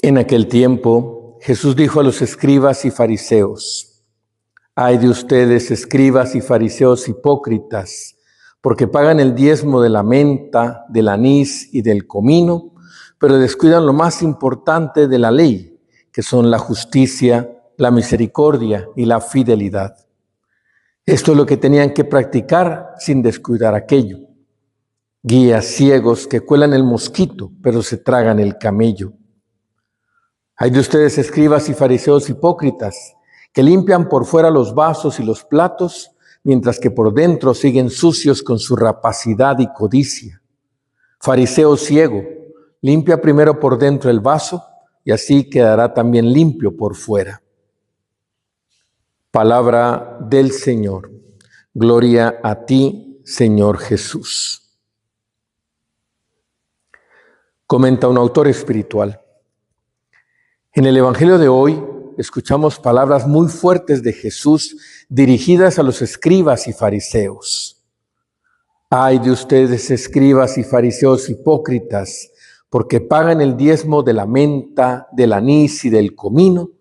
En aquel tiempo, Jesús dijo a los escribas y fariseos: «Ay de ustedes, escribas y fariseos hipócritas, porque pagan el diezmo de la menta, del anís y del comino, pero descuidan lo más importante de la ley, que son la justicia, la misericordia y la fidelidad». Esto es lo que tenían que practicar sin descuidar aquello. Guías ciegos que cuelan el mosquito, pero se tragan el camello. Hay de ustedes, escribas y fariseos hipócritas, que limpian por fuera los vasos y los platos, mientras que por dentro siguen sucios con su rapacidad y codicia. Fariseo ciego, limpia primero por dentro el vaso, y así quedará también limpio por fuera. Palabra del Señor. Gloria a ti, Señor Jesús. Comenta un autor espiritual: en el Evangelio de hoy escuchamos palabras muy fuertes de Jesús dirigidas a los escribas y fariseos. Ay de ustedes, escribas y fariseos hipócritas, porque pagan el diezmo de la menta, del anís y del comino,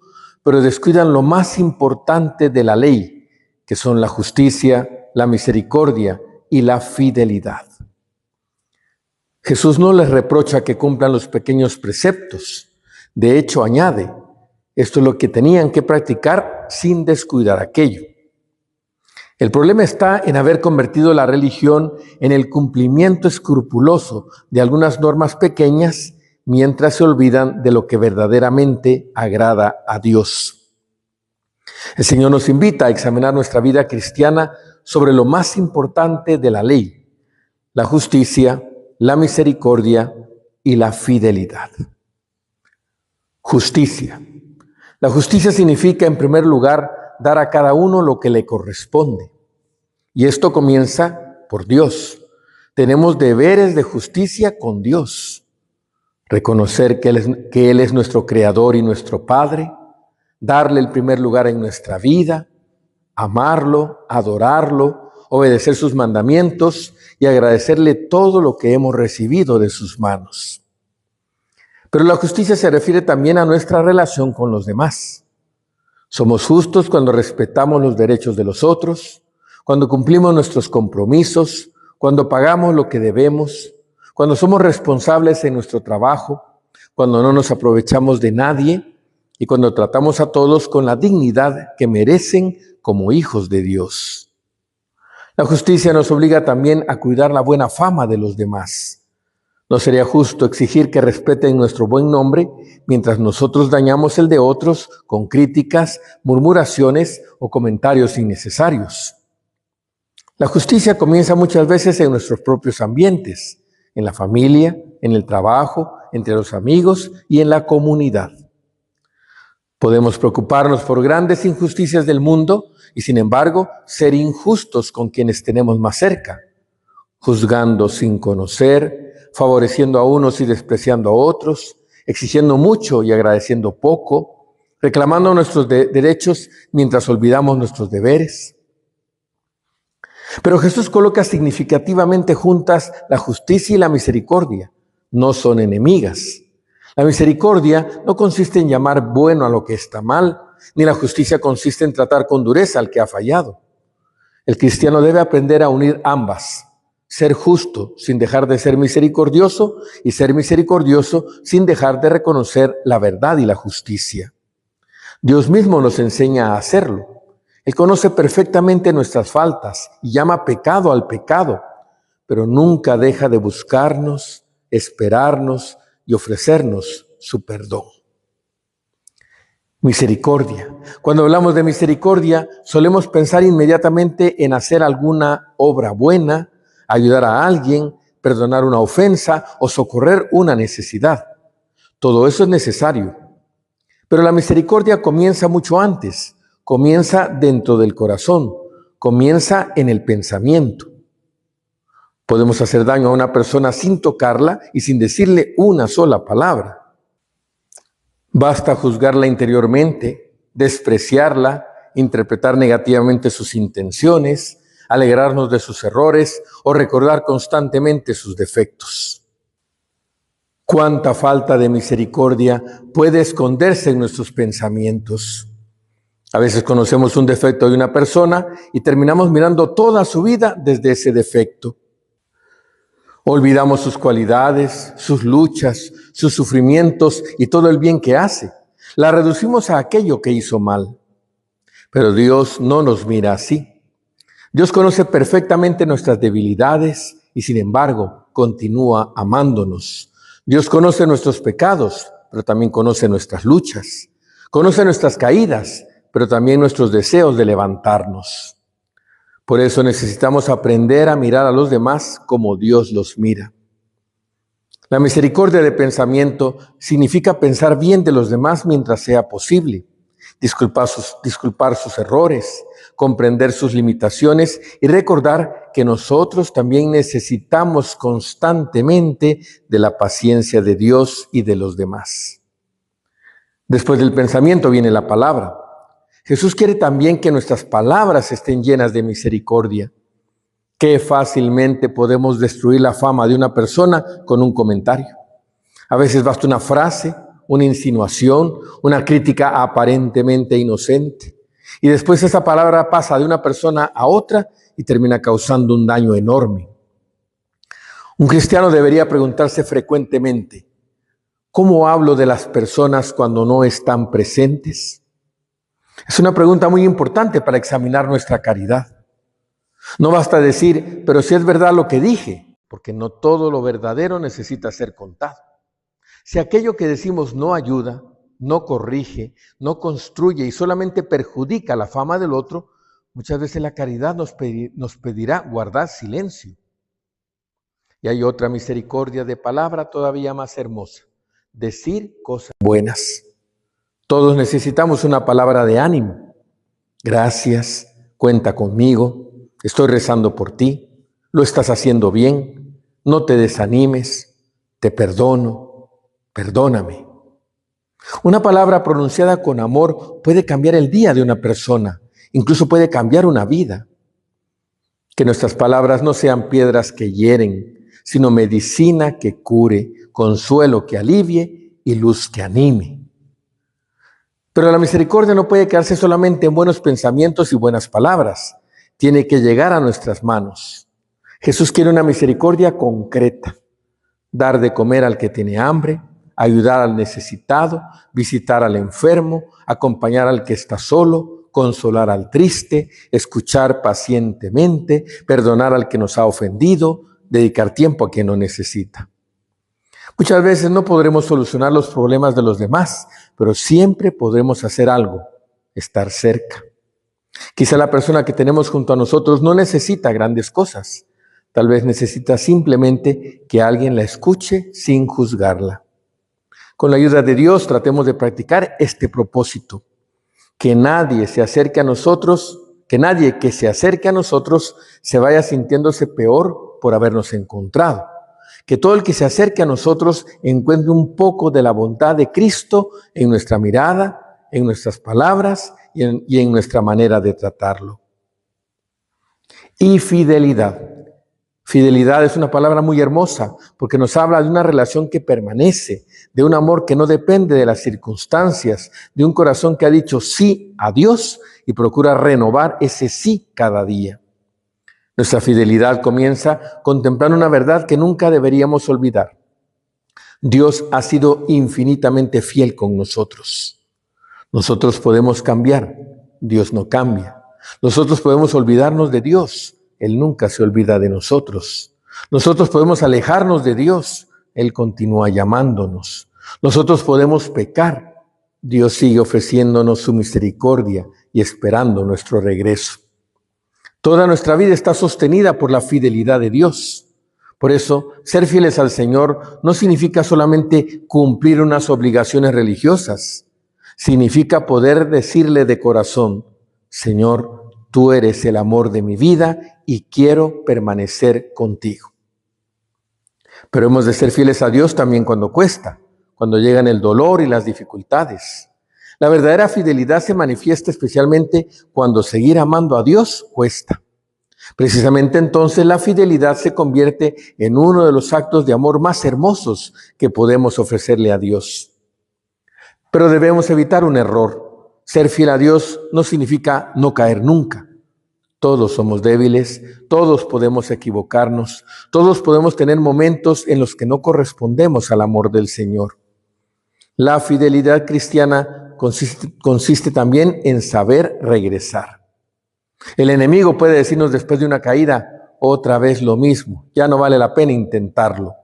pero descuidan lo más importante de la ley, que son la justicia, la misericordia y la fidelidad. Jesús no les reprocha que cumplan los pequeños preceptos. De hecho, añade: esto es lo que tenían que practicar sin descuidar aquello. El problema está en haber convertido la religión en el cumplimiento escrupuloso de algunas normas pequeñas, mientras se olvidan de lo que verdaderamente agrada a Dios. El Señor nos invita a examinar nuestra vida cristiana sobre lo más importante de la ley: la justicia, la misericordia y la fidelidad. Justicia. La justicia significa, en primer lugar, dar a cada uno lo que le corresponde. Y esto comienza por Dios. Tenemos deberes de justicia con Dios. Reconocer que Él es nuestro Creador y nuestro Padre, darle el primer lugar en nuestra vida, amarlo, adorarlo, obedecer sus mandamientos y agradecerle todo lo que hemos recibido de sus manos. Pero la justicia se refiere también a nuestra relación con los demás. Somos justos cuando respetamos los derechos de los otros, cuando cumplimos nuestros compromisos, cuando pagamos lo que debemos, cuando somos responsables en nuestro trabajo, cuando no nos aprovechamos de nadie y cuando tratamos a todos con la dignidad que merecen como hijos de Dios. La justicia nos obliga también a cuidar la buena fama de los demás. No sería justo exigir que respeten nuestro buen nombre mientras nosotros dañamos el de otros con críticas, murmuraciones o comentarios innecesarios. La justicia comienza muchas veces en nuestros propios ambientes, en la familia, en el trabajo, entre los amigos y en la comunidad. Podemos preocuparnos por grandes injusticias del mundo y, sin embargo, ser injustos con quienes tenemos más cerca, juzgando sin conocer, favoreciendo a unos y despreciando a otros, exigiendo mucho y agradeciendo poco, reclamando nuestros derechos mientras olvidamos nuestros deberes. Pero Jesús coloca significativamente juntas la justicia y la misericordia. No son enemigas. La misericordia no consiste en llamar bueno a lo que está mal, ni la justicia consiste en tratar con dureza al que ha fallado. El cristiano debe aprender a unir ambas: ser justo sin dejar de ser misericordioso y ser misericordioso sin dejar de reconocer la verdad y la justicia. Dios mismo nos enseña a hacerlo. Él conoce perfectamente nuestras faltas y llama pecado al pecado, pero nunca deja de buscarnos, esperarnos y ofrecernos su perdón. Misericordia. Cuando hablamos de misericordia, solemos pensar inmediatamente en hacer alguna obra buena, ayudar a alguien, perdonar una ofensa o socorrer una necesidad. Todo eso es necesario. Pero la misericordia comienza mucho antes. Comienza dentro del corazón, comienza en el pensamiento. Podemos hacer daño a una persona sin tocarla y sin decirle una sola palabra. Basta juzgarla interiormente, despreciarla, interpretar negativamente sus intenciones, alegrarnos de sus errores o recordar constantemente sus defectos. Cuánta falta de misericordia puede esconderse en nuestros pensamientos. A veces conocemos un defecto de una persona y terminamos mirando toda su vida desde ese defecto. Olvidamos sus cualidades, sus luchas, sus sufrimientos y todo el bien que hace. La reducimos a aquello que hizo mal. Pero Dios no nos mira así. Dios conoce perfectamente nuestras debilidades y sin embargo continúa amándonos. Dios conoce nuestros pecados, pero también conoce nuestras luchas. Conoce nuestras caídas, pero también nuestros deseos de levantarnos. Por eso necesitamos aprender a mirar a los demás como Dios los mira. La misericordia de pensamiento significa pensar bien de los demás mientras sea posible, disculpar sus errores, comprender sus limitaciones y recordar que nosotros también necesitamos constantemente de la paciencia de Dios y de los demás. Después del pensamiento viene la palabra. Jesús quiere también que nuestras palabras estén llenas de misericordia. Qué fácilmente podemos destruir la fama de una persona con un comentario. A veces basta una frase, una insinuación, una crítica aparentemente inocente. Y después esa palabra pasa de una persona a otra y termina causando un daño enorme. Un cristiano debería preguntarse frecuentemente, ¿cómo hablo de las personas cuando no están presentes? Es una pregunta muy importante para examinar nuestra caridad. No basta decir, pero si es verdad lo que dije, porque no todo lo verdadero necesita ser contado. Si aquello que decimos no ayuda, no corrige, no construye y solamente perjudica la fama del otro, muchas veces la caridad nos pedirá guardar silencio. Y hay otra misericordia de palabra todavía más hermosa, decir cosas buenas. Todos necesitamos una palabra de ánimo. Gracias, cuenta conmigo, estoy rezando por ti, lo estás haciendo bien, no te desanimes, te perdono, perdóname. Una palabra pronunciada con amor puede cambiar el día de una persona, incluso puede cambiar una vida. Que nuestras palabras no sean piedras que hieren, sino medicina que cure, consuelo que alivie y luz que anime. Pero la misericordia no puede quedarse solamente en buenos pensamientos y buenas palabras. Tiene que llegar a nuestras manos. Jesús quiere una misericordia concreta. Dar de comer al que tiene hambre, ayudar al necesitado, visitar al enfermo, acompañar al que está solo, consolar al triste, escuchar pacientemente, perdonar al que nos ha ofendido, dedicar tiempo a quien lo necesita. Muchas veces no podremos solucionar los problemas de los demás, pero siempre podremos hacer algo, estar cerca. Quizá la persona que tenemos junto a nosotros no necesita grandes cosas. Tal vez necesita simplemente que alguien la escuche sin juzgarla. Con la ayuda de Dios tratemos de practicar este propósito. Que nadie se acerque a nosotros, que nadie que se acerque a nosotros se vaya sintiéndose peor por habernos encontrado. Que todo el que se acerque a nosotros encuentre un poco de la bondad de Cristo en nuestra mirada, en nuestras palabras y en nuestra manera de tratarlo. Y fidelidad. Fidelidad es una palabra muy hermosa porque nos habla de una relación que permanece, de un amor que no depende de las circunstancias, de un corazón que ha dicho sí a Dios y procura renovar ese sí cada día. Nuestra fidelidad comienza contemplando una verdad que nunca deberíamos olvidar. Dios ha sido infinitamente fiel con nosotros. Nosotros podemos cambiar, Dios no cambia. Nosotros podemos olvidarnos de Dios, Él nunca se olvida de nosotros. Nosotros podemos alejarnos de Dios, Él continúa llamándonos. Nosotros podemos pecar, Dios sigue ofreciéndonos su misericordia y esperando nuestro regreso. Toda nuestra vida está sostenida por la fidelidad de Dios. Por eso, ser fieles al Señor no significa solamente cumplir unas obligaciones religiosas. Significa poder decirle de corazón, Señor, tú eres el amor de mi vida y quiero permanecer contigo. Pero hemos de ser fieles a Dios también cuando cuesta, cuando llegan el dolor y las dificultades. La verdadera fidelidad se manifiesta especialmente cuando seguir amando a Dios cuesta. Precisamente entonces la fidelidad se convierte en uno de los actos de amor más hermosos que podemos ofrecerle a Dios. Pero debemos evitar un error. Ser fiel a Dios no significa no caer nunca. Todos somos débiles, todos podemos equivocarnos, todos podemos tener momentos en los que no correspondemos al amor del Señor. La fidelidad cristiana consiste también en saber regresar. El enemigo puede decirnos después de una caída, otra vez lo mismo, ya no vale la pena intentarlo.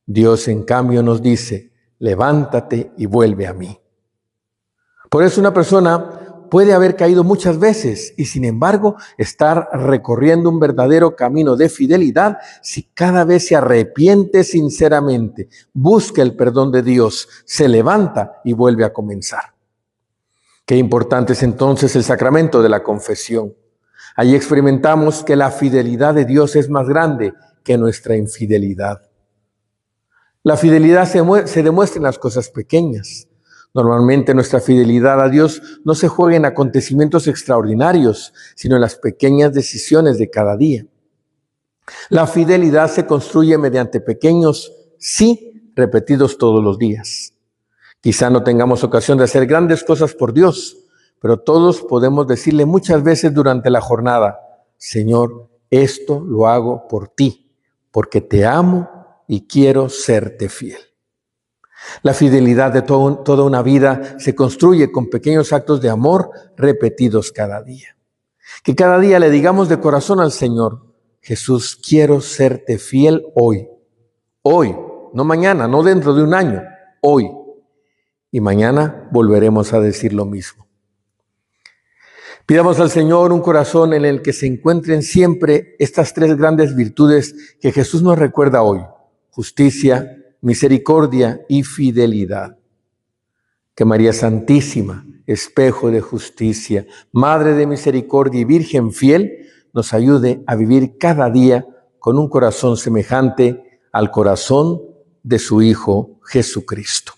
Dios, en cambio, nos dice, levántate y vuelve a mí. Por eso una persona puede haber caído muchas veces y sin embargo estar recorriendo un verdadero camino de fidelidad si cada vez se arrepiente sinceramente, busca el perdón de Dios, se levanta y vuelve a comenzar. Qué importante es entonces el sacramento de la confesión. Allí experimentamos que la fidelidad de Dios es más grande que nuestra infidelidad. La fidelidad se demuestra en las cosas pequeñas. Normalmente nuestra fidelidad a Dios no se juega en acontecimientos extraordinarios, sino en las pequeñas decisiones de cada día. La fidelidad se construye mediante pequeños sí repetidos todos los días. Quizá no tengamos ocasión de hacer grandes cosas por Dios, pero todos podemos decirle muchas veces durante la jornada, Señor, esto lo hago por ti, porque te amo y quiero serte fiel. La fidelidad de toda una vida se construye con pequeños actos de amor repetidos cada día. Que cada día le digamos de corazón al Señor, Jesús, quiero serte fiel hoy. Hoy, no mañana, no dentro de un año, hoy. Y mañana volveremos a decir lo mismo. Pidamos al Señor un corazón en el que se encuentren siempre estas tres grandes virtudes que Jesús nos recuerda hoy: justicia, misericordia y fidelidad. Que María Santísima, espejo de justicia, Madre de misericordia y Virgen fiel, nos ayude a vivir cada día con un corazón semejante al corazón de su Hijo Jesucristo.